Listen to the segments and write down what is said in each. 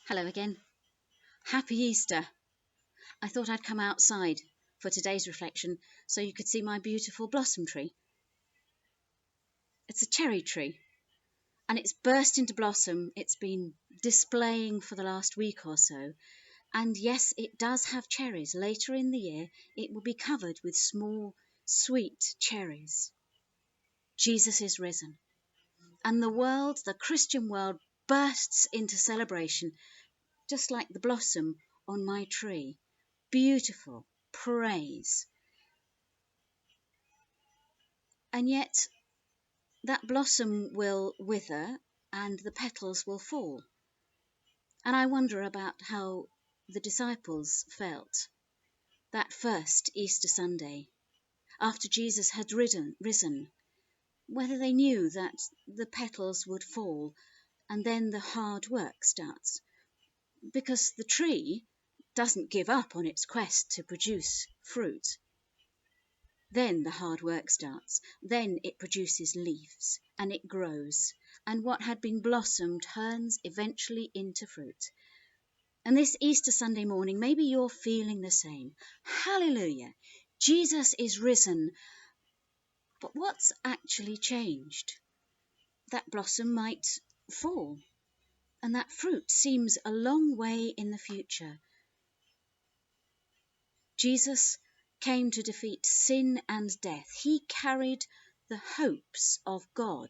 Hello again. Happy Easter. I thought I'd come outside for today's reflection so you could see my beautiful blossom tree. It's a cherry tree and it's burst into blossom. It's been displaying for the last week or so. And yes, it does have cherries. Later in the year, it will be covered with small, sweet cherries. Jesus is risen. And the world, the Christian world, bursts into celebration, just like the blossom on my tree. Beautiful praise. And yet that blossom will wither and the petals will fall. And I wonder about how the disciples felt that first Easter Sunday, after Jesus had risen, whether they knew that the petals would fall and then the hard work starts. Because the tree doesn't give up on its quest to produce fruit. Then the hard work starts. Then it produces leaves and it grows. And what had been blossom turns eventually into fruit. And this Easter Sunday morning, maybe you're feeling the same. Hallelujah! Jesus is risen. But what's actually changed? That blossom might fall. And that fruit seems a long way in the future. Jesus came to defeat sin and death. He carried the hopes of God.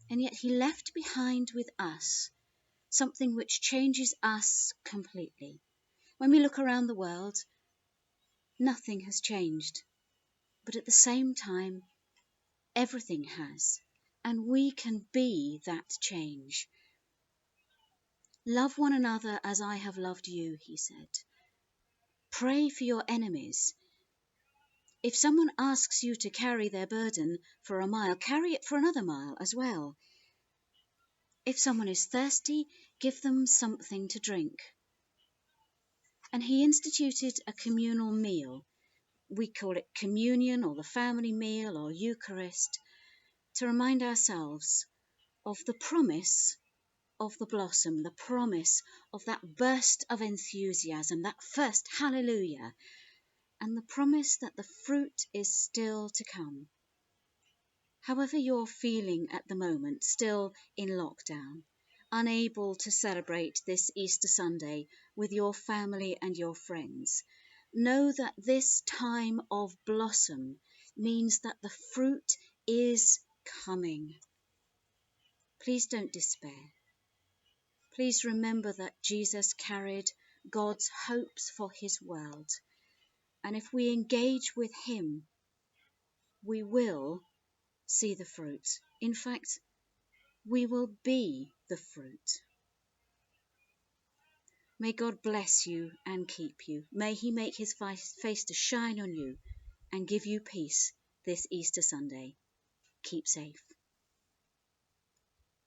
And yet he left behind with us something which changes us completely. When we look around the world, nothing has changed. But at the same time, everything has. And we can be that change. Love one another as I have loved you, he said. Pray for your enemies. If someone asks you to carry their burden for a mile, carry it for another mile as well. If someone is thirsty, give them something to drink. And he instituted a communal meal. We call it communion or the family meal or Eucharist, to remind ourselves of the promise of the blossom, the promise of that burst of enthusiasm, that first hallelujah, and the promise that the fruit is still to come. However you're feeling at the moment, still in lockdown, unable to celebrate this Easter Sunday with your family and your friends, know that this time of blossom means that the fruit is coming. Please don't despair. Please remember that Jesus carried God's hopes for his world. And if we engage with him, we will see the fruit. In fact, we will be the fruit. May God bless you and keep you. May he make his face to shine on you and give you peace this Easter Sunday. Keep safe.